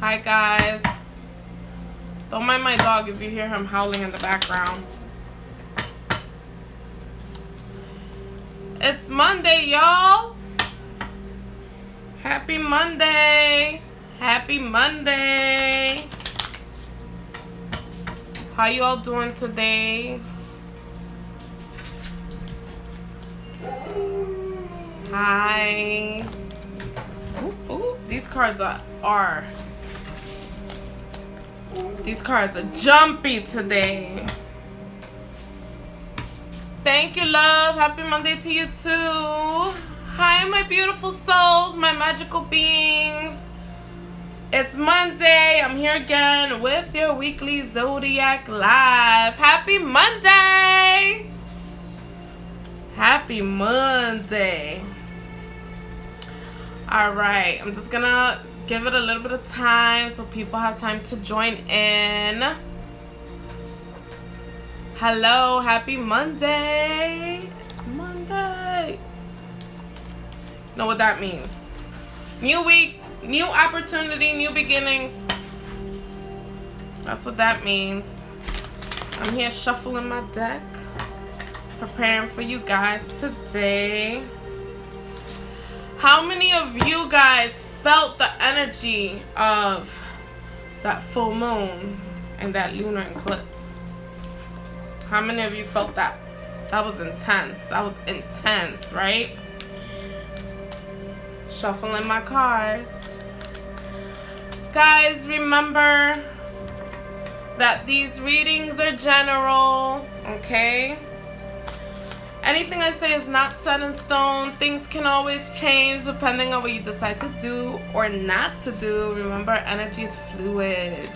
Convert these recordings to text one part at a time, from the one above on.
Hi guys. Don't mind my dog if you hear him howling in the background. It's Monday, y'all. Happy Monday. Happy Monday. How you all doing today? Hi. Ooh, these cards are jumpy today. Thank you, love. Happy Monday to you too. Hi, my beautiful souls, my magical beings. It's Monday. I'm here again with your weekly Zodiac Live. Happy Monday. Happy Monday. All right, I'm just gonna give it a little bit of time so people have time to join in. Hello, happy Monday. It's Monday. Know what that means? New week, new opportunity, new beginnings. That's what that means. I'm here shuffling my deck, preparing for you guys today. How many of you guys felt the energy of that full moon and that lunar eclipse? How many of you felt that? That was intense. That was intense, right? Shuffling my cards. Guys, remember that these readings are general, okay? Anything I say is not set in stone. Things can always change depending on what you decide to do or not to do. Remember, energy is fluid.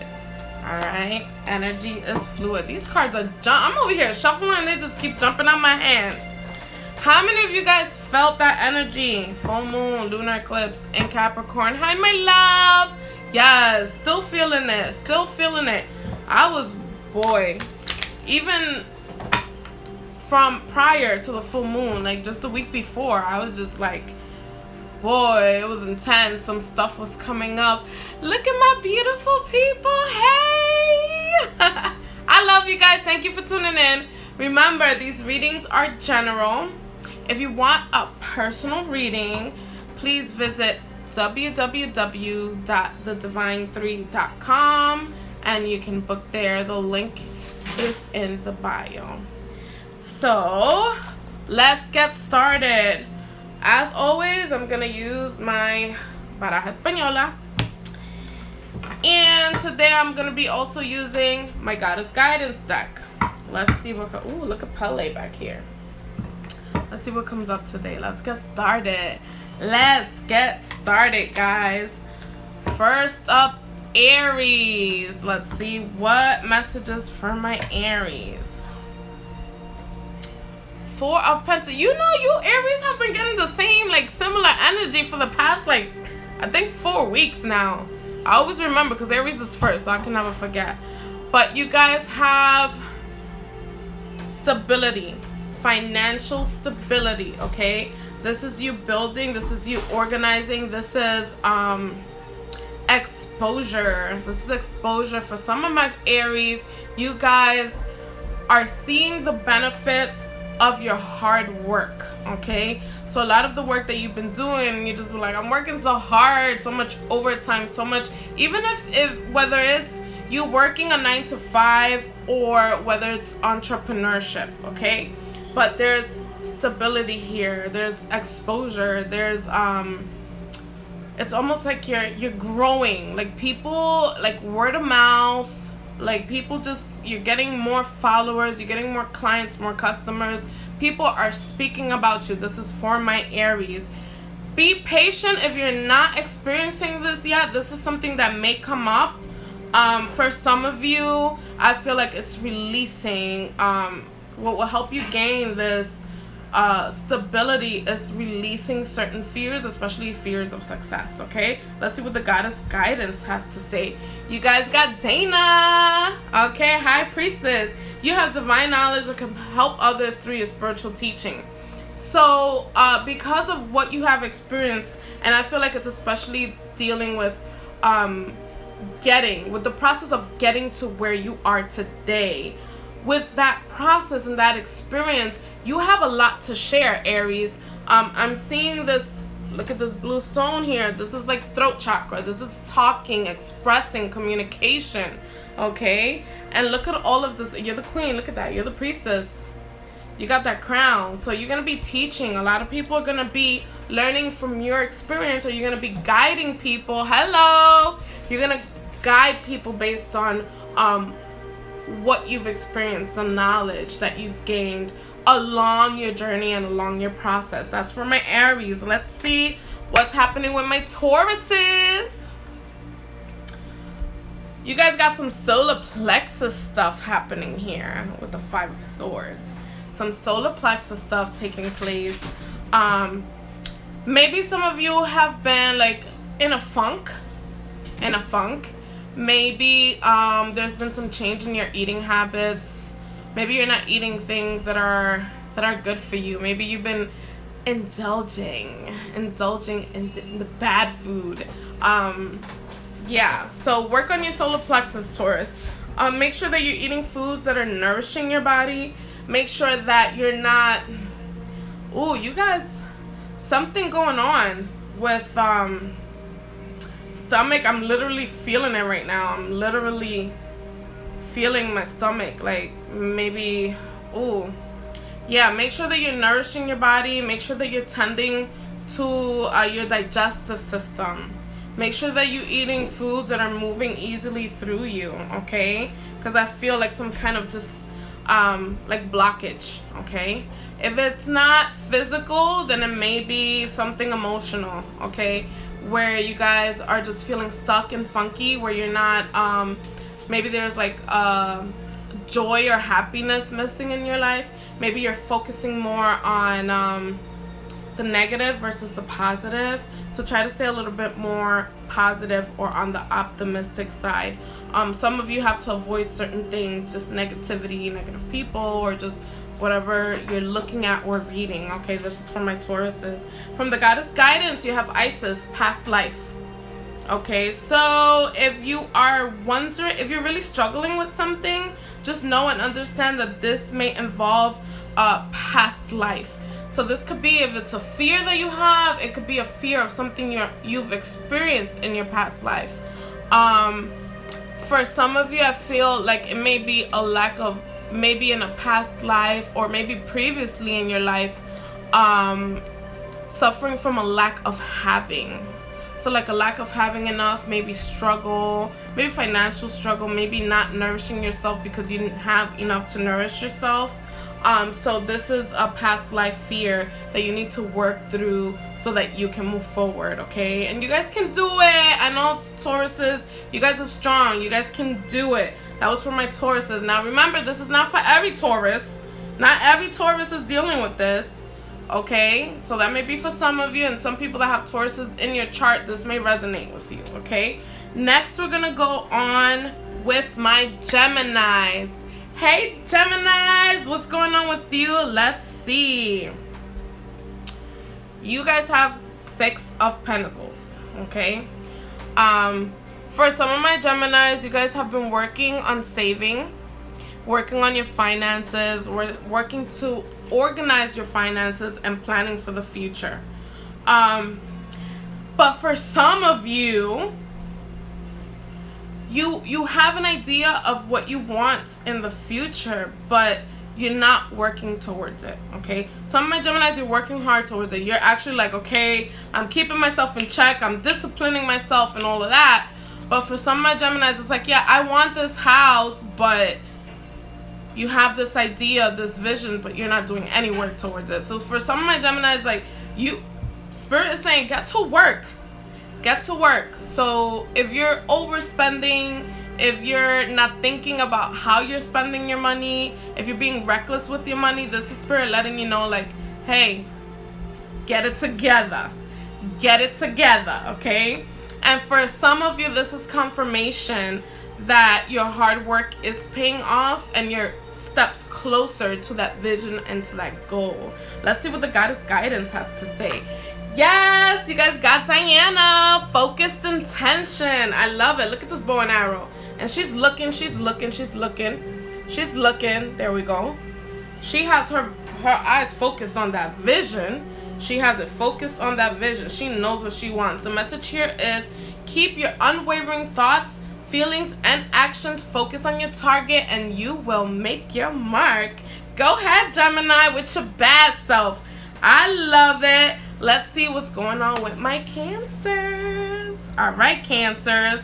Alright? Energy is fluid. These cards are I'm over here shuffling and they just keep jumping on my hand. How many of you guys felt that energy? Full moon, lunar eclipse, in Capricorn. Hi, my love. Yes, still feeling it. Still feeling it. I was, boy, even from prior to the full moon, like just a week before, I was just like, boy, it was intense. Some stuff was coming up. Look at my beautiful people. Hey! I love you guys. Thank you for tuning in. Remember, these readings are general. If you want a personal reading, please visit www.thedivine3.com and you can book there. The link is in the bio. So, let's get started. As always, I'm going to use my Baraja Española. And today I'm going to be also using my Goddess Guidance deck. Let's see what... Ooh, look at Pele back here. Let's see what comes up today. Let's get started. Let's get started, guys. First up, Aries. Let's see what messages for my Aries. Four of Pentacles. You know, you Aries have been getting the same, like, similar energy for the past, like, I think 4 weeks now. I always remember because Aries is first, so I can never forget. But you guys have stability, financial stability, okay? This is you building, this is you organizing, this is exposure. This is exposure for some of my Aries. You guys are seeing the benefits of your hard work, okay? So a lot of the work that you've been doing, you just be like, I'm working so hard, so much overtime, so much, even if whether it's you working a 9 to 5 or whether it's entrepreneurship, okay? But there's stability here, there's exposure, there's it's almost like you're growing, like people, like word of mouth, like people just, you're getting more followers, you're getting more clients, more customers. People are speaking about you. This is for my Aries. Be patient if you're not experiencing this yet. This is something that may come up. For some of you, I feel like it's releasing. What will help you gain this stability is releasing certain fears, especially fears of success, okay? Let's see what the Goddess Guidance has to say. You guys got Dana, okay? High Priestess. You have divine knowledge that can help others through your spiritual teaching. So, because of what you have experienced, and I feel like it's especially dealing with with the process of getting to where you are today. With that process and that experience, you have a lot to share, Aries. I'm seeing this, look at this blue stone here. This is like throat chakra. This is talking, expressing, communication, okay? And look at all of this. You're the queen. Look at that. You're the priestess. You got that crown. So you're going to be teaching. A lot of people are going to be learning from your experience, or you're going to be guiding people. Hello. You're going to guide people based on what you've experienced, the knowledge that you've gained along your journey and along your process. That's for my Aries. Let's see what's happening with my Tauruses. You guys got some solar plexus stuff happening here with the Five of Swords. Some solar plexus stuff taking place. Maybe some of you have been like in a funk. Maybe there's been some change in your eating habits. Maybe you're not eating things that are good for you. Maybe you've been indulging in the bad food. Yeah, so work on your solar plexus, Taurus. Make sure that you're eating foods that are nourishing your body. Make sure that you're not... Ooh, you guys, something going on with stomach. I'm literally feeling it right now. I'm literally feeling my stomach, like maybe, ooh, yeah. Make sure that you're nourishing your body. Make sure that you're tending to your digestive system. Make sure that you're eating foods that are moving easily through you, okay? Because I feel like some kind of just like blockage, okay? If it's not physical, then it may be something emotional, okay? Where you guys are just feeling stuck and funky, where you're not maybe there's like joy or happiness missing in your life. Maybe you're focusing more on the negative versus the positive. So try to stay a little bit more positive or on the optimistic side. Some of you have to avoid certain things, just negativity, negative people, or just whatever you're looking at or reading. Okay, this is for my Tauruses. From the goddess guidance, you have Isis, past life. Okay, so if you are wondering, if you're really struggling with something, just know and understand that this may involve a past life. So this could be, if it's a fear that you have, it could be a fear of something you've experienced in your past life. For some of you, I feel like it may be a lack of, maybe in a past life or maybe previously in your life, suffering from a lack of having. So like a lack of having enough, maybe struggle, maybe financial struggle, maybe not nourishing yourself because you didn't have enough to nourish yourself. So this is a past life fear that you need to work through so that you can move forward, okay? And you guys can do it. I know it's Tauruses, you guys are strong. You guys can do it. That was for my Tauruses. Now remember, this is not for every Taurus. Not every Taurus is dealing with this. Okay, so that may be for some of you, and some people that have Tauruses in your chart, this may resonate with you, okay? Next, we're gonna go on with my Geminis. Hey, Geminis, what's going on with you? Let's see. You guys have Six of Pentacles, okay? For some of my Geminis, you guys have been working on saving, working on your finances, working to organize your finances and planning for the future. But for some of you, you have an idea of what you want in the future, but you're not working towards it, okay? Some of my Geminis, you're working hard towards it. You're actually like, okay, I'm keeping myself in check, I'm disciplining myself and all of that. But for some of my Geminis, it's like, yeah, I want this house, but you have this idea, this vision, but you're not doing any work towards it. So for some of my Geminis, like, Spirit is saying, get to work. Get to work. So if you're overspending, if you're not thinking about how you're spending your money, if you're being reckless with your money, this is Spirit letting you know, like, hey, get it together. Get it together, okay? And for some of you, this is confirmation that your hard work is paying off and you're steps closer to that vision and to that goal. Let's see what the goddess guidance has to say. Yes, you guys got Diana, focused intention. passion. I love it. Look at this bow and arrow. And she's looking. There we go. She has her eyes focused on that vision. She has it focused on that vision. She knows what she wants. The message here is keep your unwavering thoughts, feelings, and actions focused on your target, and you will make your mark. Go ahead, Gemini, with your bad self. I love it. Let's see what's going on with my Cancers. All right, Cancers.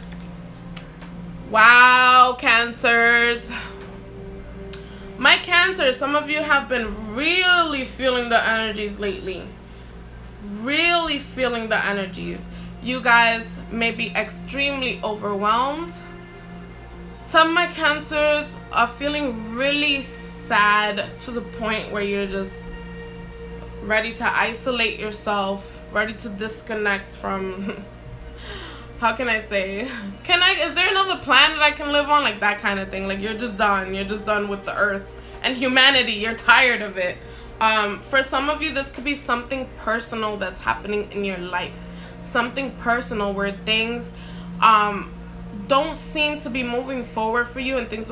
Wow, Cancers. My Cancers, some of you have been really feeling the energies lately. Really feeling the energies. You guys may be extremely overwhelmed. Some of my Cancers are feeling really sad to the point where you're just ready to isolate yourself, ready to disconnect from, how can I say, is there another planet I can live on? Like that kind of thing. Like you're just done with the earth and humanity. You're tired of it. For some of you, this could be something personal that's happening in your life. Something personal where things don't seem to be moving forward for you, and things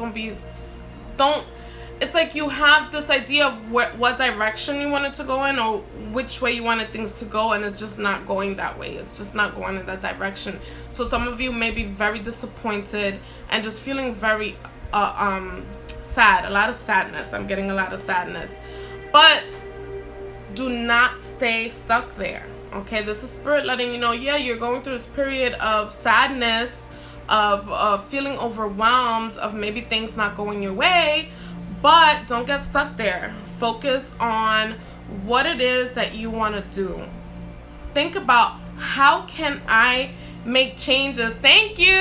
it's like you have this idea of what direction you want it to go in, or which way you wanted things to go, and it's just not going that way. It's just not going in that direction. So some of you may be very disappointed and just feeling very sad. A lot of sadness. I'm getting a lot of sadness. But do not stay stuck there. Okay, this is Spirit letting you know, yeah, you're going through this period of sadness, of feeling overwhelmed, of maybe things not going your way. But don't get stuck there. Focus on what it is that you want to do. Think about, how can I make changes? Thank you.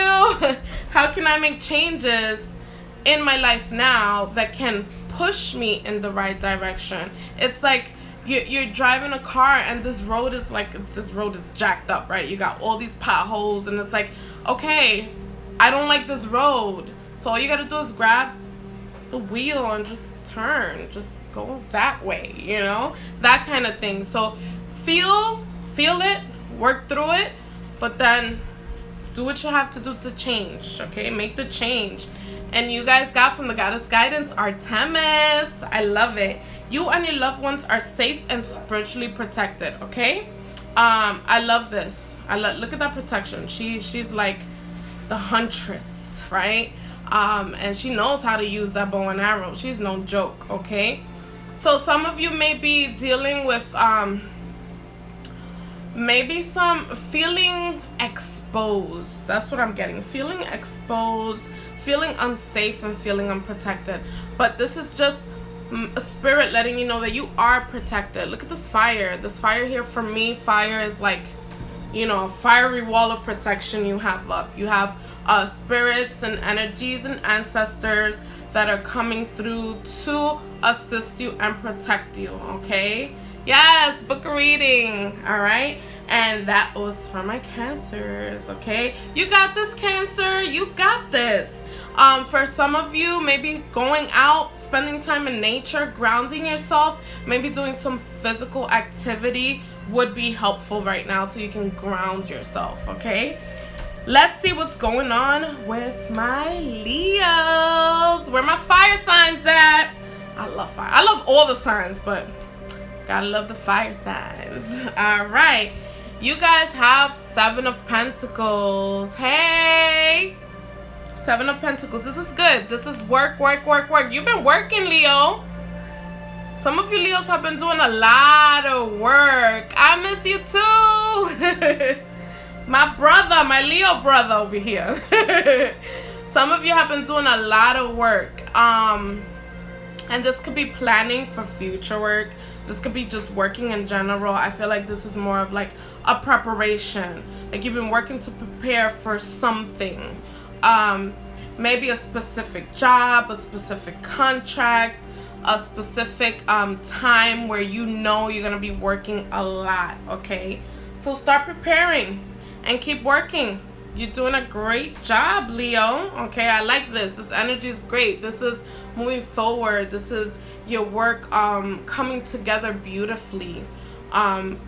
How can I make changes in my life now that can push me in the right direction? It's like you're driving a car and this road is jacked up, right? You got all these potholes, and it's like, okay, I don't like this road. So all you got to do is grab the wheel and just turn, just go that way, you know, that kind of thing. So feel it, work through it, but then do what you have to do to change. Okay, make the change. And you guys got from the Goddess Guidance, Artemis. I love it. You and your loved ones are safe and spiritually protected. Okay, I love this. Look at that protection. She's like the huntress, right? And she knows how to use that bow and arrow. She's no joke, okay? So some of you may be dealing with maybe some feeling exposed. That's what I'm getting. Feeling exposed, feeling unsafe, and feeling unprotected. But this is just a Spirit letting you know that you are protected. Look at this fire. This fire here, for me, fire is like, you know, a fiery wall of protection you have up. You have spirits and energies and ancestors that are coming through to assist you and protect you, okay? Yes, book a reading, all right? And that was for my Cancers, okay? You got this, Cancer. You got this. For some of you, maybe going out, spending time in nature, grounding yourself, maybe doing some physical activity would be helpful right now so you can ground yourself, okay? Let's see what's going on with my Leos. Where my fire signs at? I love fire. I love all the signs, but gotta love the fire signs. All right. You guys have 7 of Pentacles. Hey! 7 of Pentacles. This is good. This is work. You've been working, Leo. Some of you Leos have been doing a lot of work. I miss you too. My brother, my Leo brother over here. Some of you have been doing a lot of work. And this could be planning for future work. This could be just working in general. I feel like this is more of like a preparation. Like you've been working to prepare for something. Maybe a specific job, a specific contract, a specific time where you know you're going to be working a lot, okay? So start preparing and keep working. You're doing a great job, Leo. Okay, I like this. This energy is great. This is moving forward. This is your work coming together beautifully.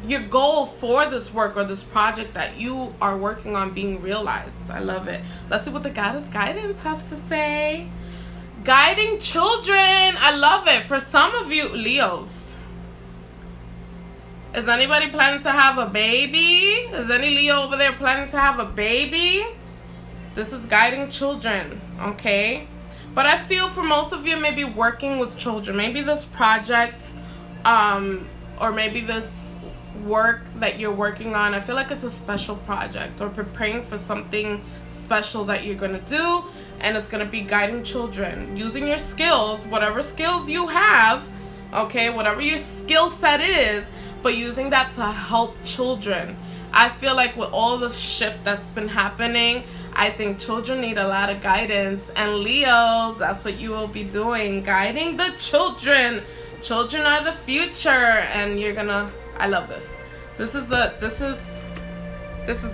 your goal for this work or this project that you are working on being realized. I love it. Let's see what the goddess guidance has to say. Guiding children. I love it. For some of you, Leos. Is anybody planning to have a baby? Is any Leo over there planning to have a baby? This is guiding children, okay? But I feel for most of you, maybe working with children. Maybe this project, or maybe this work that you're working on, I feel like it's a special project or preparing for something special that you're going to do, and it's going to be guiding children, using your skills, whatever skills you have, okay, whatever your skill set is, but using that to help children. I feel like with all the shift that's been happening, I think children need a lot of guidance, and Leos, that's what you will be doing, guiding the children. Children are the future, and you're gonna, I love this. This is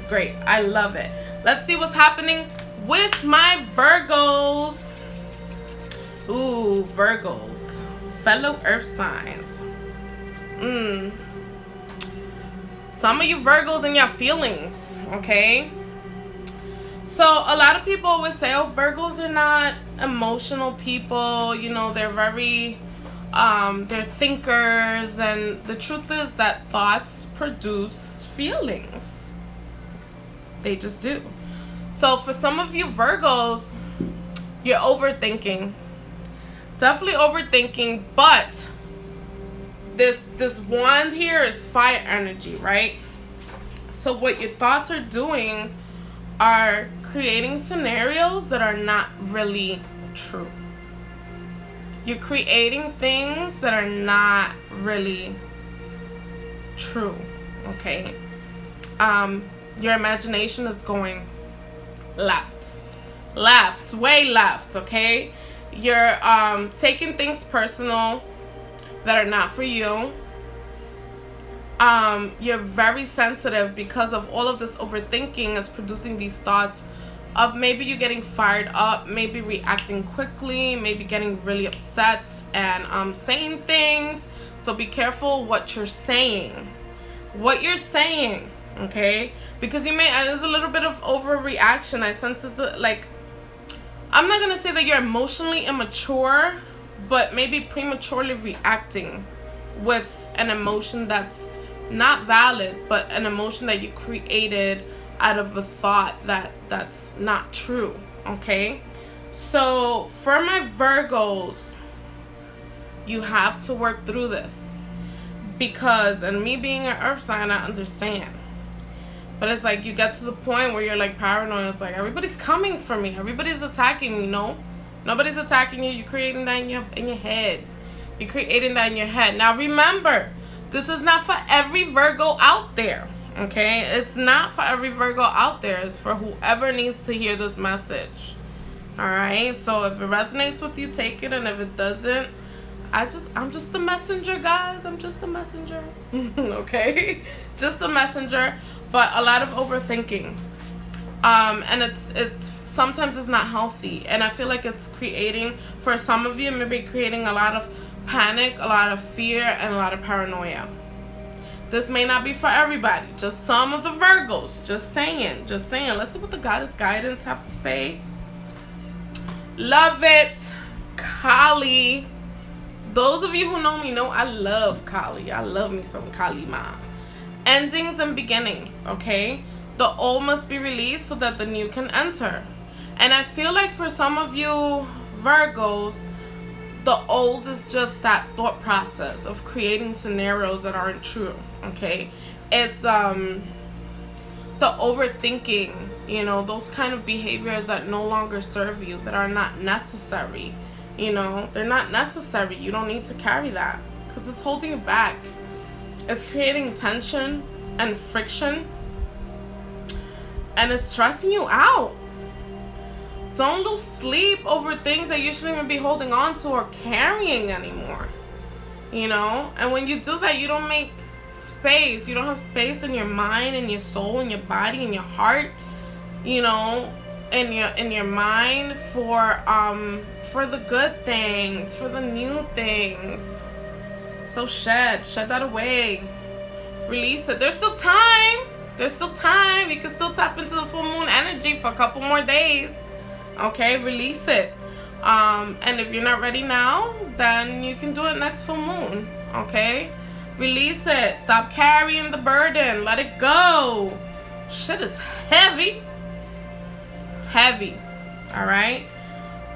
great. I love it. Let's see what's happening with my Virgos. Ooh, Virgos, fellow earth signs. Some of you Virgos in your feelings, okay? So a lot of people always say, oh, Virgos are not emotional people, you know, they're very they're thinkers, and the truth is that thoughts produce feelings. They just do. So for some of you Virgos, you're overthinking. Definitely overthinking, but this wand here is fire energy, right? So what your thoughts are doing are creating scenarios that are not really true. You're creating things that are not really true, okay? Your imagination is going left, way left, okay? You're taking things personal that are not for you. You're very sensitive because of all of this overthinking is producing these thoughts of maybe you getting fired up, maybe reacting quickly, maybe getting really upset and saying things. So be careful what you're saying. What you're saying, okay? Because you may, there's a little bit of overreaction. I sense it's like, I'm not going to say that you're emotionally immature, but maybe prematurely reacting with an emotion that's not valid, but an emotion that you created out of a thought that's not true, okay? So for my Virgos, you have to work through this, because, and me being an earth sign, I understand, but it's like you get to the point where you're like paranoid. It's like everybody's coming for me, everybody's attacking me. No, nobody's attacking you. You're creating that in your head. You're creating that in your head. Now remember, this is not for every Virgo out there, okay? It's not for every Virgo out there. It's for whoever needs to hear this message, all right? So if it resonates with you, take it, and if it doesn't, I'm just the messenger, guys. I'm just a messenger, okay? Just a messenger, but a lot of overthinking, and it's sometimes it's not healthy, and I feel like it's creating, for some of you, maybe creating a lot of panic, a lot of fear, and a lot of paranoia. This may not be for everybody, just some of the Virgos. Just saying. Let's see what the goddess guidance have to say. Love it, Kali. Those of you who know me know I love Kali. I love me some Kali Ma. Endings and beginnings, okay? The old must be released so that the new can enter. And I feel like for some of you Virgos, the old is just that thought process of creating scenarios that aren't true, okay? It's the overthinking, you know, those kind of behaviors that no longer serve you, that are not necessary, you know? They're not necessary. You don't need to carry that because it's holding you back. It's creating tension and friction, and it's stressing you out. Don't lose sleep over things that you shouldn't even be holding on to or carrying anymore, you know? And when you do that, you don't make space. You don't have space in your mind, in your soul, in your body, in your heart, you know, in your mind for the good things, for the new things. So shed that away. Release it. There's still time. There's still time. You can still tap into the full moon energy for a couple more days. Okay, release it. And if you're not ready now, then you can do it next full moon. Okay, release it. Stop carrying the burden. Let it go. Shit is heavy. Heavy. All right,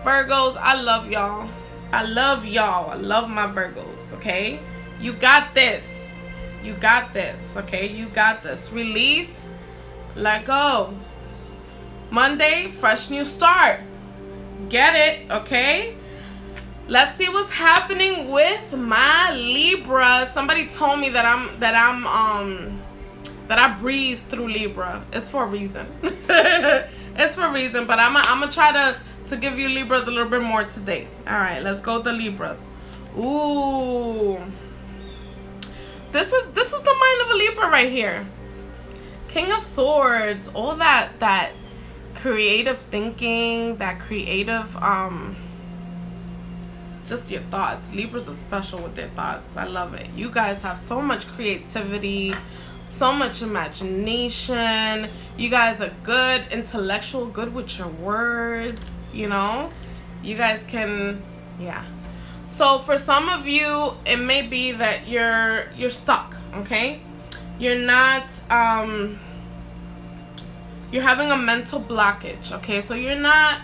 Virgos, I love y'all. I love y'all. I love my Virgos. Okay, you got this. You got this. Okay, you got this. Release. Let go. Monday, fresh new start. Get it, okay? Let's see what's happening with my Libra. Somebody told me that I breeze through Libra. It's for a reason. It's for a reason, but I'm gonna try to give you Libras a little bit more today. All right, let's go with the Libras. Ooh. This is the mind of a Libra right here. King of Swords, all that creative thinking, that creative just your thoughts. Libras are special with their thoughts. I love it. You guys have so much creativity, so much imagination. You guys are good, intellectual, good with your words, you know? You guys can, yeah. So for some of you, it may be that you're stuck, okay? You're not you're having a mental blockage, okay? So you're not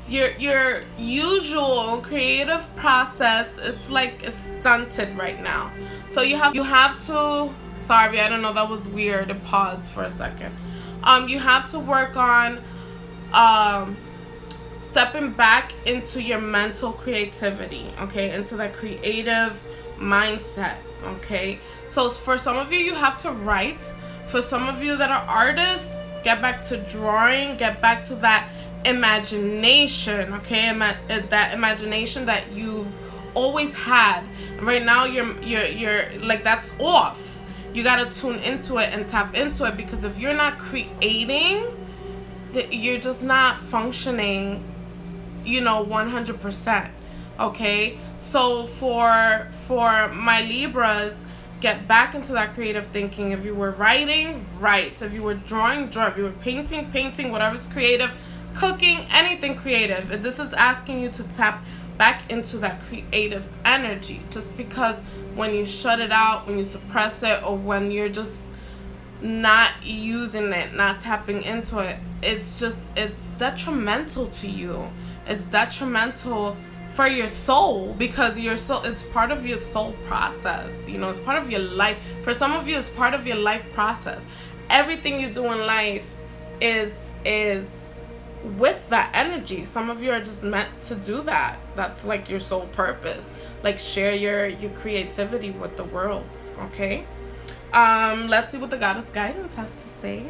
your usual creative process, it's like it's stunted right now. So you have to, sorry, I don't know, that was weird to pause for a second. You have to work on stepping back into your mental creativity, okay, into that creative mindset, okay? So for some of you, you have to write. For some of you that are artists, get back to drawing, get back to that imagination, okay? That imagination that you've always had. Right now, you're like, that's off. You gotta tune into it and tap into it, because if you're not creating, you're just not functioning, you know, 100%. Okay, so for my Libras, get back into that creative thinking. If you were writing, write. If you were drawing, draw. If you were painting, whatever's creative, cooking, anything creative. This is asking you to tap back into that creative energy. Just because when you shut it out, when you suppress it, or when you're just not using it, not tapping into it, it's detrimental to you. It's detrimental for your soul, because your soul, it's part of your soul process, you know, it's part of your life. For some of you, it's part of your life process. Everything you do in life is with that energy. Some of you are just meant to do that. That's like your soul purpose. Like, share your creativity with the world, okay? Let's see what the goddess guidance has to say.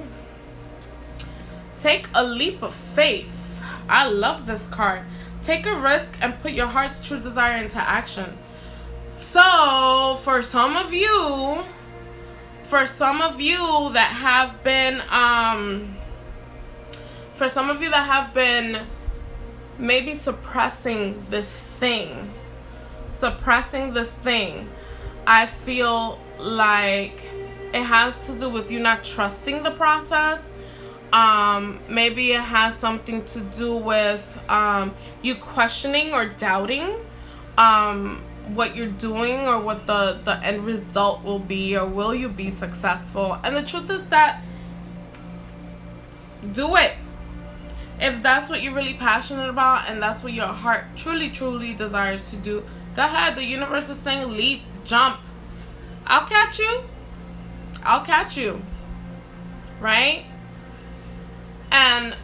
Take a leap of faith. I love this card. Take a risk and put your heart's true desire into action. So for some of you that have been maybe suppressing this thing, I feel like it has to do with you not trusting the process. Maybe it has something to do with you questioning or doubting what you're doing, or what the end result will be, or will you be successful. And the truth is that, do it. If that's what you're really passionate about, and that's what your heart truly desires to do, go ahead. The universe is saying leap, jump. I'll catch you. Right? And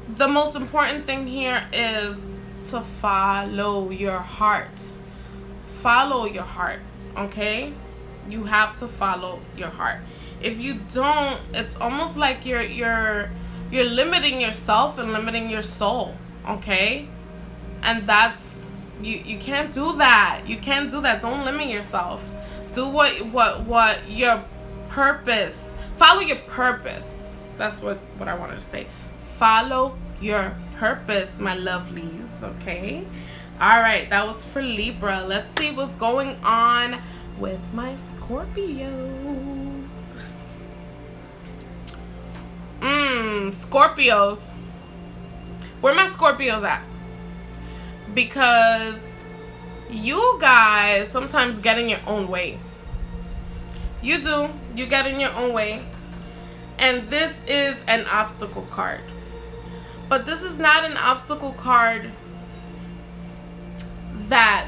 the most important thing here is to follow your heart. Follow your heart, okay? You have to follow your heart. If you don't, it's almost like you're limiting yourself and limiting your soul, okay? And that's, you can't do that. You can't do that. Don't limit yourself. Do what your purpose. Follow your purpose. That's what I wanted to say. Follow your purpose, my lovelies, okay? All right, that was for Libra. Let's see what's going on with my Scorpio. Scorpios. Where my Scorpios at? Because you guys sometimes get in your own way. You do. You get in your own way. And this is an obstacle card. But this is not an obstacle card that...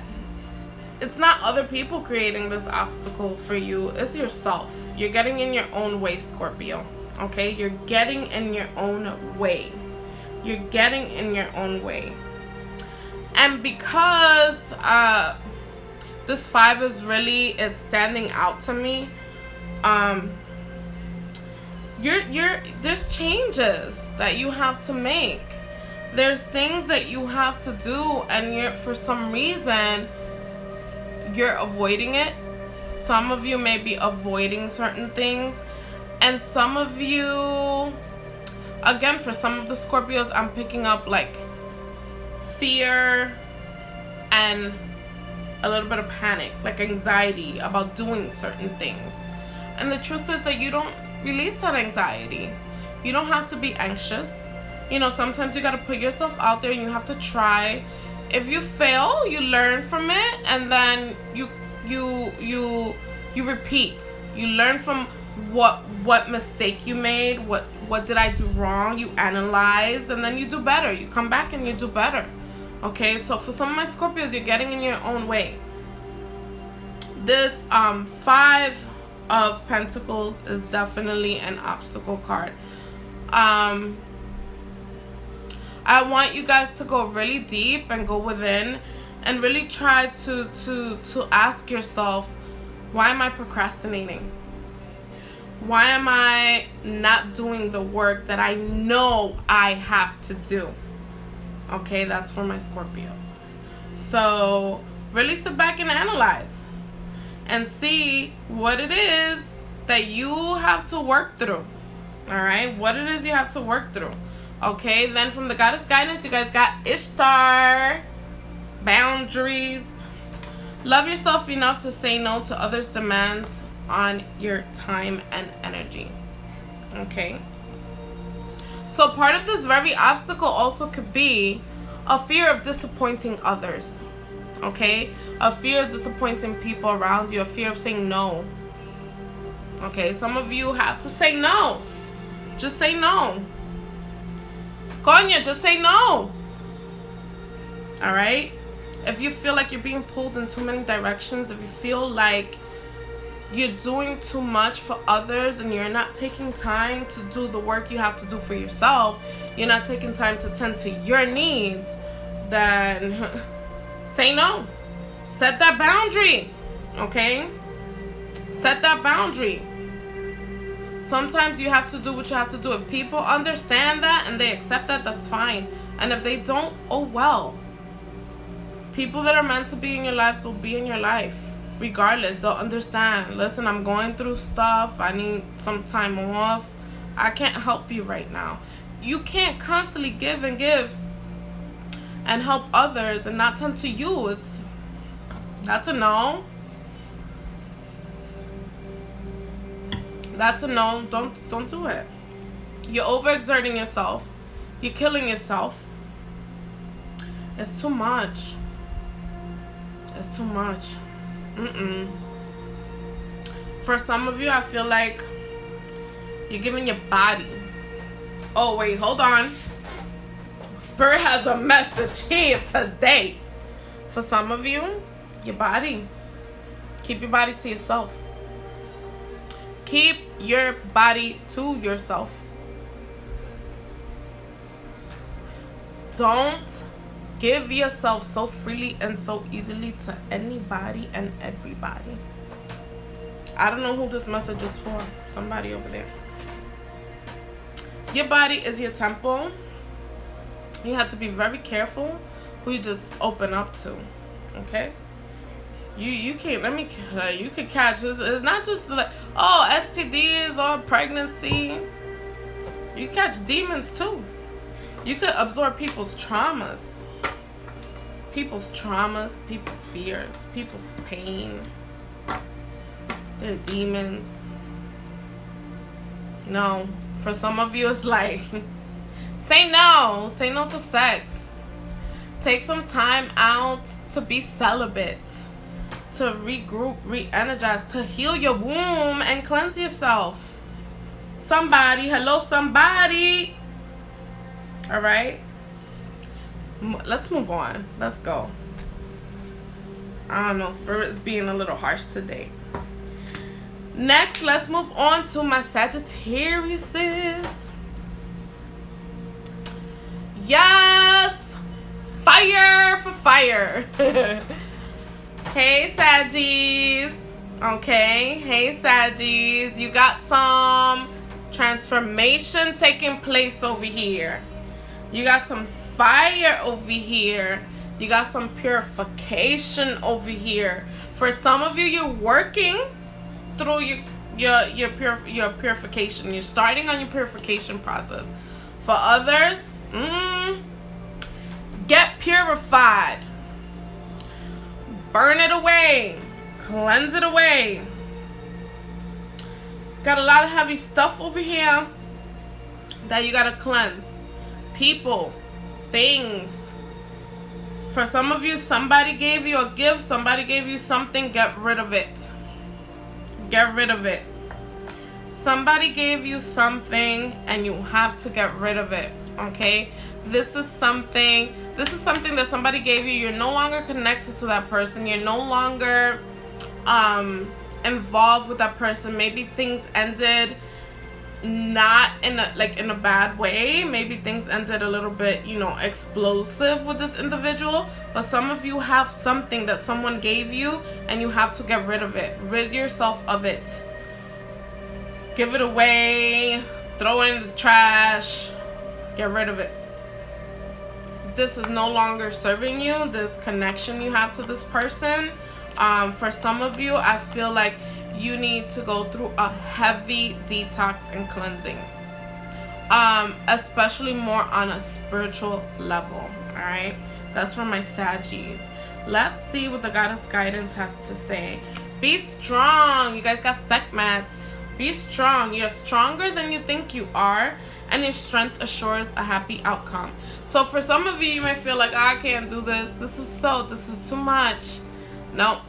It's not other people creating this obstacle for you. It's yourself. You're getting in your own way, Scorpio. Okay? You're getting in your own way. You're getting in your own way. And because this 5 is really, it's standing out to me. There's changes that you have to make. There's things that you have to do, and for some reason you're avoiding it. Some of you may be avoiding certain things, and some of you, again, for some of the Scorpios, I'm picking up like fear and a little bit of panic, like anxiety about doing certain things. And the truth is that you don't release that anxiety. You don't have to be anxious. You know, sometimes you got to put yourself out there and you have to try. If you fail, you learn from it, and then you repeat. You learn from what mistake you made, what did I do wrong, you analyze, and then you do better. You come back and you do better. Okay, so for some of my Scorpios, you're getting in your own way. This 5 of Pentacles is definitely an obstacle card. I want you guys to go really deep and go within and really try to ask yourself, why am I procrastinating? Why am I not doing the work that I know I have to do? Okay, that's for my Scorpios. So really sit back and analyze and see what it is that you have to work through. All right, what it is you have to work through. Okay, then from the Goddess Guidance, you guys got Ishtar, boundaries. Love yourself enough to say no to others' demands on your time and energy. Okay, so part of this very obstacle also could be a fear of disappointing others. Okay, a fear of disappointing people around you, a fear of saying no. Okay, some of you have to say no. Just say no. Konya, just say no. Alright? If you feel like you're being pulled in too many directions, if you feel like you're doing too much for others and you're not taking time to do the work you have to do for yourself, you're not taking time to tend to your needs, then say no. Set that boundary. Okay? Set that boundary. Sometimes you have to do what you have to do. If people understand that and they accept that, that's fine. And if they don't, oh well. People that are meant to be in your life will be in your life. Regardless, they'll understand. Listen, I'm going through stuff. I need some time off. I can't help you right now. You can't constantly give and help others and not tend to you. That's a no. That's a no. Don't do it. You're overexerting yourself. You're killing yourself. It's too much. It's too much. For some of you, I feel like you're giving your body. Oh, wait, hold on. Spirit has a message here today. For some of you, your body. Keep your body to yourself. Keep your body to yourself. Don't give yourself so freely and so easily to anybody and everybody. I don't know who this message is for. Somebody over there. Your body is your temple. You have to be very careful who you just open up to. Okay? You can't, you can catch this. It's not just like, oh, STDs or pregnancy. You catch demons too. You could absorb people's traumas. People's fears, people's pain. They're demons. No. For some of you, it's like, say no to sex. Take some time out to be celibate, to regroup, re-energize, to heal your womb and cleanse yourself. Somebody, hello somebody. All right, let's move on. Let's go. I don't know, Spirit is being a little harsh today. Next, let's move on to my Sagittariuses. Yes! Fire for fire. Hey, Saggies. Okay, hey, Saggies. You got some transformation taking place over here. You got some fire over here. You got some purification over here. For some of you, you're working through your purification. You're starting on your purification process. For others, get purified. Burn it away. Cleanse it away. Got a lot of heavy stuff over here that you gotta cleanse. People, things. For some of you, somebody gave you a gift, somebody gave you something, get rid of it. Get rid of it. Somebody gave you something and you have to get rid of it. Okay? This is something that somebody gave you. You're no longer connected to that person. You're no longer involved with that person. Maybe things ended not in a bad way. Maybe things ended a little bit, explosive with this individual. But some of you have something that someone gave you and you have to get rid of it. Rid yourself of it. Give it away. Throw it in the trash. Get rid of it. This is no longer serving you. This connection you have to this person. For some of you, I feel like you need to go through a heavy detox and cleansing, especially more on a spiritual level. All right, that's for my Saggies. Let's see what the goddess guidance has to say. Be strong. You guys got segments. Be strong. You're stronger than you think you are, and your strength assures a happy outcome. So for some of you, you may feel like, I can't do this. This is too much. No,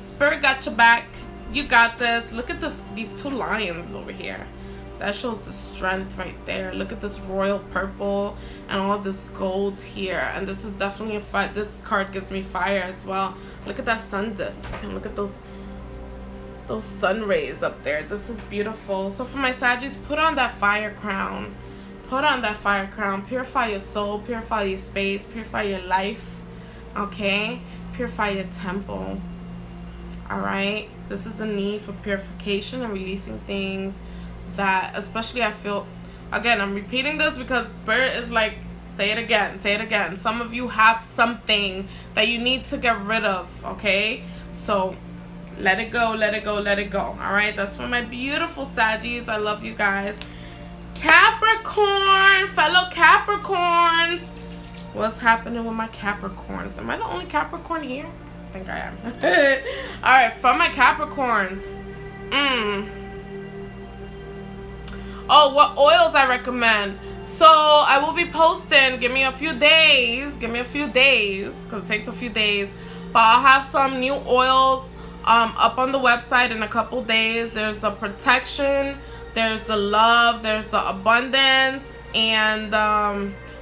Spirit got your back. You got this. Look at these two lions over here. That shows the strength right there. Look at this royal purple and all of this gold here. And this is definitely a fight. This card gives me fire as well. Look at that sun disk. And look at those sun rays up there. This is beautiful. So for my Saggies, put on that fire crown. Put on that fire crown. Purify your soul. Purify your space. Purify your life. Okay? Purify your temple. Alright? This is a need for purification and releasing things that, especially I feel, again, I'm repeating this because Spirit is like, say it again, say it again. Some of you have something that you need to get rid of, okay? So let it go, let it go, let it go. Alright? That's for my beautiful Saggies. I love you guys. Capricorn, fellow Capricorns. What's happening with my Capricorns? Am I the only Capricorn here? I think I am. Alright, for my Capricorns. Oh, what oils I recommend. So I will be posting. Give me a few days. Because it takes a few days. But I'll have some new oils up on the website in a couple days. There's the protection. There's the love. There's the abundance. And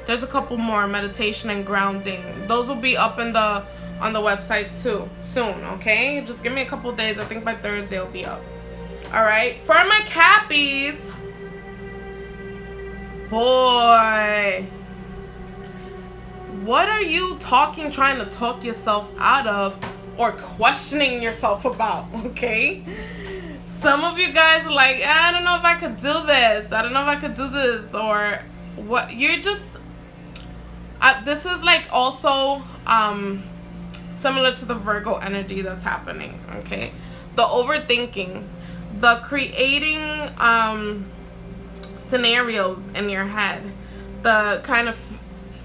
there's a couple more, meditation and grounding. Those will be up on the website too soon. Okay, just give me a couple days. I think by Thursday it'll be up. All right, for my Cappies, boy, what are you trying to talk yourself out of or questioning yourself about? Okay, some of you guys are like, I don't know if I could do this. I don't know if I could do this, or what. You're just this is like also similar to the Virgo energy that's happening, okay? The overthinking, the creating scenarios in your head, the kind of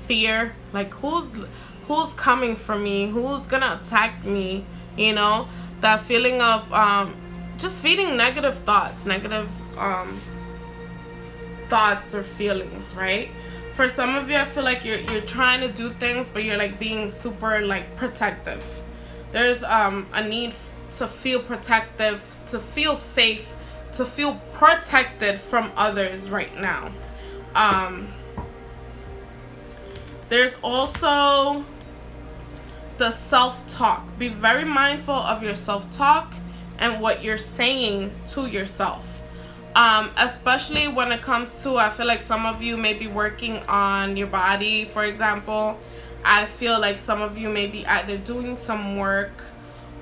fear, like who's coming for me, who's gonna attack me, that feeling of just feeding negative thoughts, negative thoughts or feelings, right? For some of you, I feel like you're trying to do things, but you're like being super like protective. There's a need to feel protective, to feel safe, to feel protected from others right now. There's also the self-talk. Be very mindful of your self-talk and what you're saying to yourself. Especially when it comes to, I feel like some of you may be working on your body, for example. I feel like some of you may be either doing some work,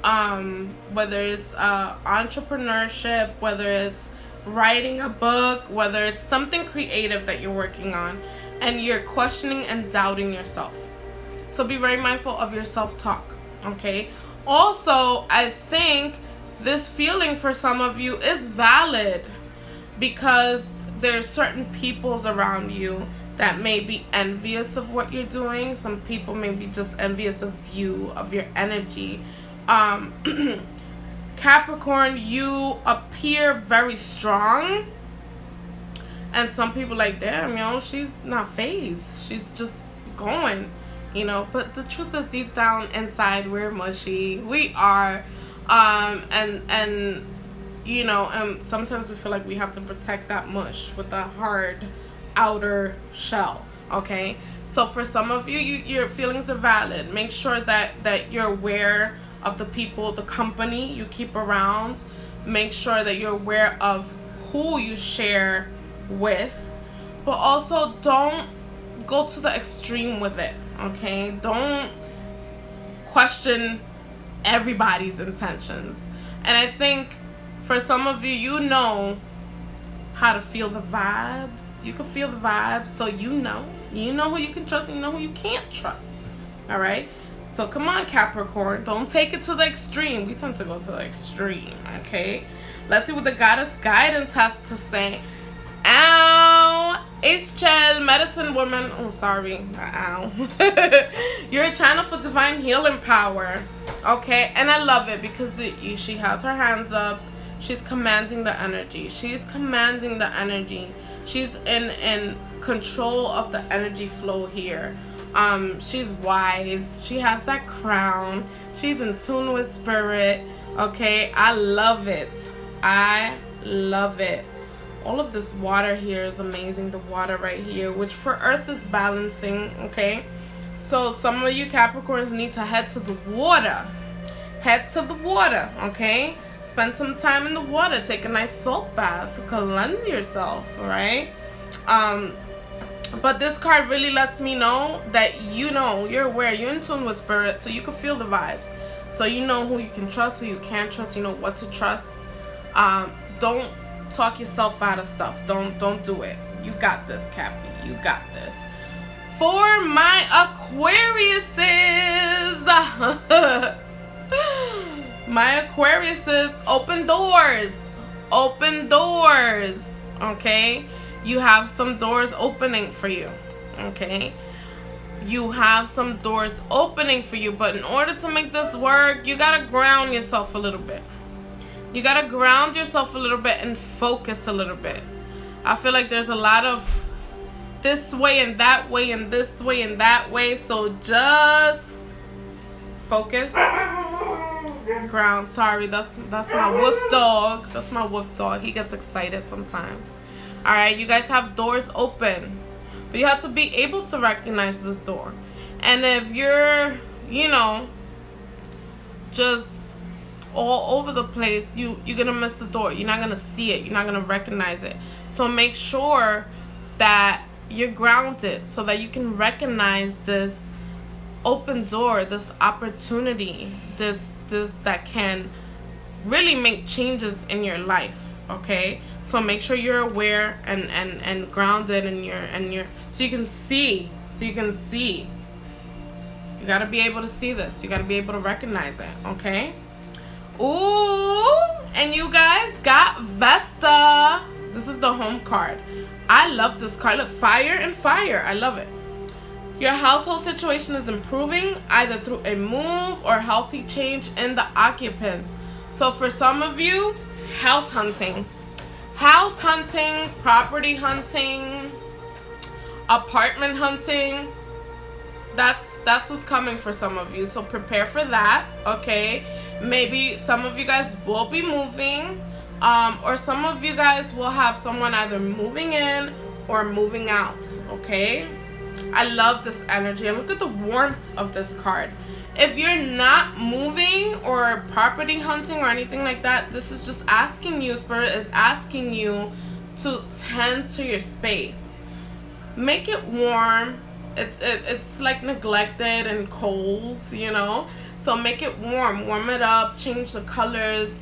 whether it's entrepreneurship, whether it's writing a book, whether it's something creative that you're working on, and you're questioning and doubting yourself. So be very mindful of your self-talk, okay? Also, I think this feeling for some of you is valid, because there's certain peoples around you that may be envious of what you're doing. Some people may be just envious of you, of your energy. Capricorn, you appear very strong, and some people like, damn, yo, she's not phased, she's just going, you know. But the truth is, deep down inside, we're mushy. We are, and you know, and sometimes we feel like we have to protect that mush with a hard outer shell, okay? So for some of you, your feelings are valid. Make sure that you're aware of the people, the company you keep around. Make sure that you're aware of who you share with, but also don't go to the extreme with it, okay? Don't question everybody's intentions. And I think for some of you, you know how to feel the vibes. You can feel the vibes, so you know who you can trust and you know who you can't trust. All right? So come on, Capricorn. Don't take it to the extreme. We tend to go to the extreme, okay? Let's see what the goddess guidance has to say. Ow! It's chill, medicine woman. Oh, sorry. Ow. You're a channel for divine healing power. Okay? And I love it because she has her hands up. She's commanding the energy. She's commanding the energy. She's in control of the energy flow here. She's wise. She has that crown. She's in tune with spirit. Okay? I love it. I love it. All of this water here is amazing. The water right here, which for Earth is balancing, okay? So some of you Capricorns need to head to the water. Head to the water, okay? Spend some time in the water. Take a nice salt bath. Cleanse yourself, all right? But this card really lets me know that you're aware. You're in tune with spirit, so you can feel the vibes. So you know who you can trust, who you can't trust. You know what to trust. Don't talk yourself out of stuff. Don't do it. You got this, Cappy. You got this. For my Aquariuses, my Aquariuses, open doors. Open doors. Okay? You have some doors opening for you. Okay? You have some doors opening for you, but in order to make this work, you gotta ground yourself a little bit. You gotta ground yourself a little bit and focus a little bit. I feel like there's a lot of this way and that way and this way and that way, so just focus. Ground. Sorry, that's my wolf dog. That's my wolf dog. He gets excited sometimes. All right, you guys have doors open, but you have to be able to recognize this door. And if you're, just all over the place, you're gonna miss the door. You're not gonna see it. You're not gonna recognize it. So make sure that you're grounded so that you can recognize this open door, this opportunity, this that can really make changes in your life. Okay, so make sure you're aware and grounded and you're so you can see. You gotta be able to see this. You gotta be able to recognize it. Okay. Ooh, and you guys got Vesta. This is the home card. I love this card. Look, fire and fire. I love it. Your household situation is improving either through a move or healthy change in the occupants. So for some of you, house hunting. House hunting, property hunting, apartment hunting. That's what's coming for some of you. So prepare for that, okay? Maybe some of you guys will be moving, or some of you guys will have someone either moving in or moving out, okay? I love this energy. And look at the warmth of this card. If you're not moving or property hunting or anything like that, this is just asking you, Spirit is asking you to tend to your space. Make it warm. It's like neglected and cold, you know? So make it warm it up, change the colors,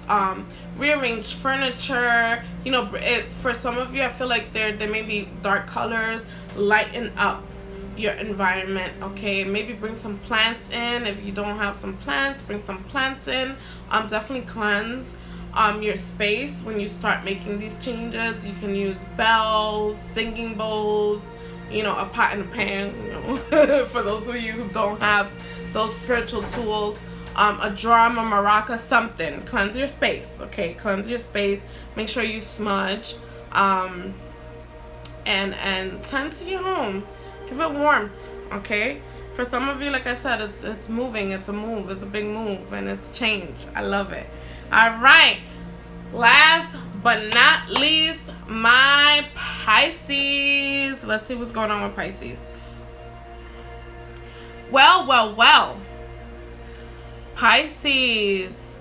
rearrange furniture, you know. For some of you, I feel like there may be dark colors. Lighten up your environment, okay? Maybe bring some plants in. If you don't have some plants, bring some plants in. Definitely cleanse your space when you start making these changes. You can use bells, singing bowls, you know, a pot and a pan, you know, for those of you who don't have those spiritual tools, a drum, a maraca, something. Cleanse your space, okay? Cleanse your space. Make sure you smudge, and tend to your home. Give it warmth, okay? For some of you, like I said, it's moving. It's a move. It's a big move, and it's change. I love it. All right. Last but not least, my Pisces. Let's see what's going on with Pisces. Well. Pisces.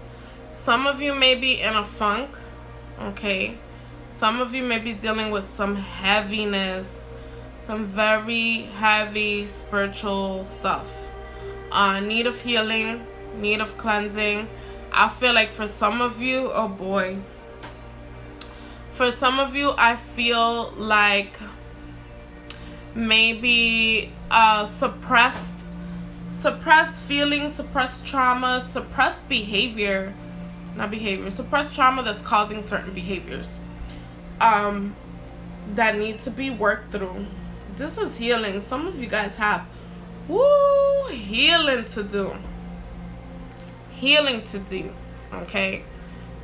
Some of you may be in a funk, okay? Some of you may be dealing with some heaviness, some very heavy spiritual stuff. Need of healing, need of cleansing. I feel like for some of you, oh boy. For some of you, I feel like maybe suppressed feelings, suppressed trauma, suppressed behavior. Not behavior, suppressed trauma that's causing certain behaviors that need to be worked through. This is healing. Some of you guys have healing to do. Healing to do, okay?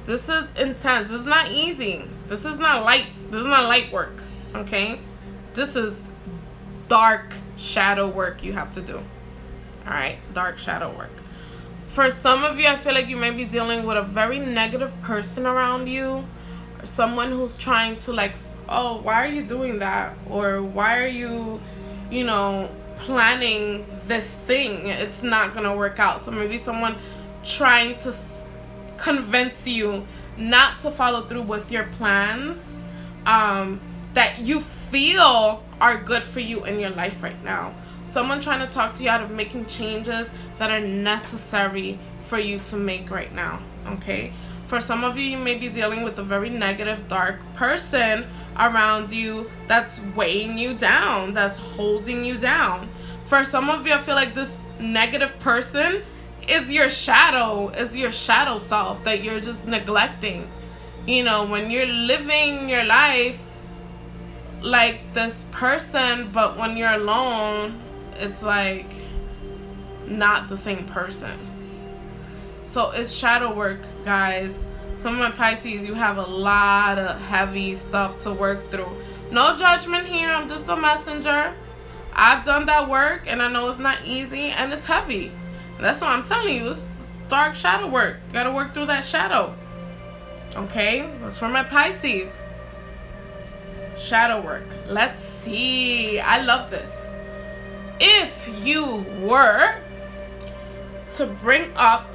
This is intense. This is not easy. This is not light. This is not light work, okay? This is dark shadow work you have to do. All right, dark shadow work. For some of you, I feel like you may be dealing with a very negative person around you, or someone who's trying to like, oh, why are you doing that? Or why are you, you know, planning this thing? It's not gonna work out. So maybe someone trying to convince you not to follow through with your plans that you feel are good for you in your life right now. Someone trying to talk to you out of making changes that are necessary for you to make right now, okay? For some of you, you may be dealing with a very negative, dark person around you that's weighing you down, that's holding you down. For some of you, I feel like this negative person is your shadow self that you're just neglecting. You know, when you're living your life like this person, but when you're alone, it's like not the same person. So it's shadow work, guys. Some of my Pisces, you have a lot of heavy stuff to work through. No judgment here. I'm just a messenger. I've done that work, and I know it's not easy, and it's heavy. That's what I'm telling you. It's dark shadow work. You gotta work through that shadow. Okay? That's for my Pisces. Shadow work. Let's see. I love this. If you were to bring up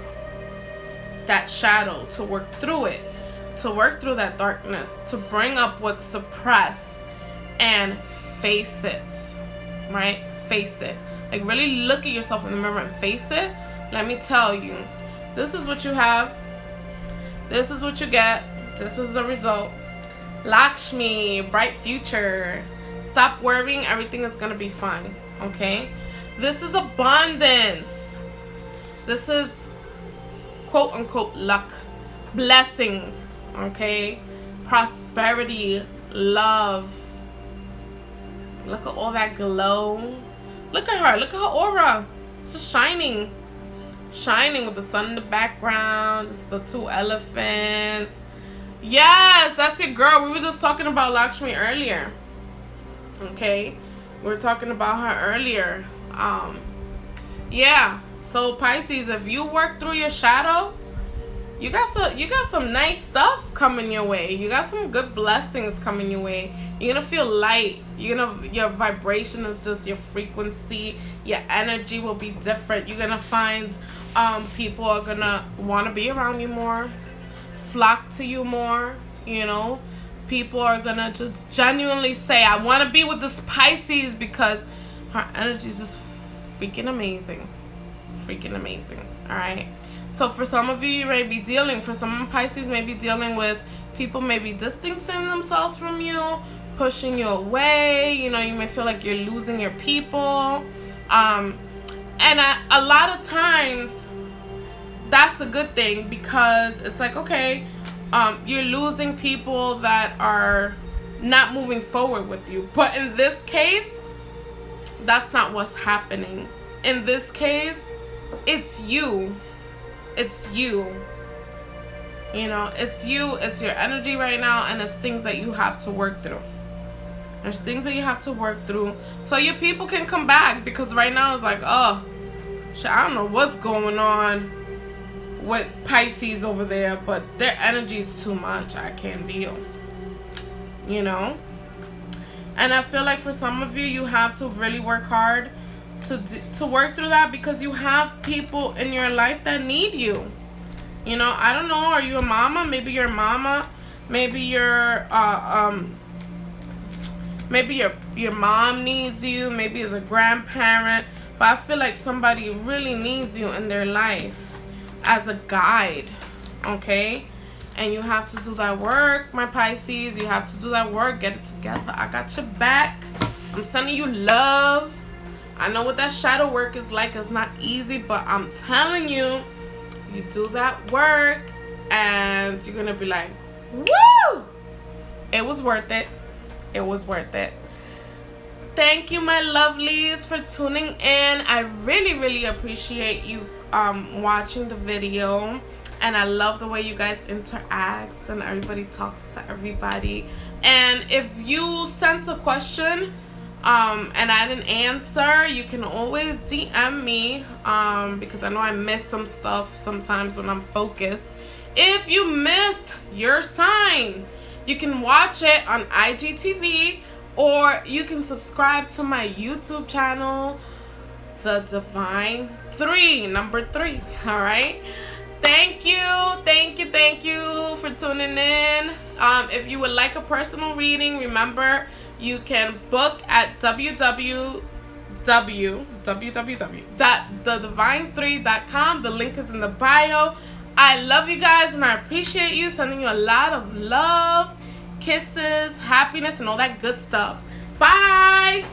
that shadow, to work through it, to work through that darkness, to bring up what's suppressed and face it, right? Face it. Like really look at yourself in the mirror and face it. Let me tell you, this is what you have. This is what you get. This is the result. Lakshmi, bright future. Stop worrying. Everything is going to be fine. Okay? This is abundance. This is quote unquote luck. Blessings. Okay? Prosperity. Love. Look at all that glow. Look at her. Look at her aura. It's just shining. Shining with the sun in the background. Just the two elephants. Yes, that's your girl. We were just talking about Lakshmi earlier. Okay, we were talking about her earlier. Yeah. So Pisces, if you work through your shadow, you got some nice stuff coming your way. You got some good blessings coming your way. You're gonna feel light. Your vibration is just your frequency. Your energy will be different. You're gonna find people are gonna want to be around you more, flock to you more. People are gonna just genuinely say, I want to be with this Pisces because her energy is just freaking amazing. All right. So for some of you may be for some Pisces may be dealing with people maybe distancing themselves from you, pushing you away. You may feel like you're losing your people. And a lot of times that's a good thing, because it's like, okay, you're losing people that are not moving forward with you. But in this case, that's not what's happening. In this case, it's you. It's you. It's you. It's your energy right now, and it's things that you have to work through. There's things that you have to work through so your people can come back, because right now it's like, oh, shit, I don't know what's going on with Pisces over there, but their energy is too much. I can't deal. And I feel like for some of you, you have to really work hard to work through that, because you have people in your life that need you. I don't know, are you a mama? Maybe you're a mama. Maybe your mom needs you. Maybe as a grandparent. But I feel like somebody really needs you in their life as a guide. Okay? And you have to do that work, my Pisces. You have to do that work. Get it together. I got your back. I'm sending you love. I know what that shadow work is like. It's not easy, but I'm telling you, you do that work and you're gonna be like, woo! It was worth it. It was worth it. Thank you, my lovelies, for tuning in. I really, really appreciate you watching the video. And I love the way you guys interact and everybody talks to everybody. And if you sent a question and I didn't answer, you can always DM me, because I know I miss some stuff sometimes when I'm focused. If you missed your sign, you can watch it on IGTV, or you can subscribe to my YouTube channel, The Divine 3, number 3. All right. Thank you for tuning in. If you would like a personal reading, remember you can book at www.thedivine3.com. The link is in the bio. I love you guys and I appreciate you. Sending you a lot of love, kisses, happiness, and all that good stuff. Bye.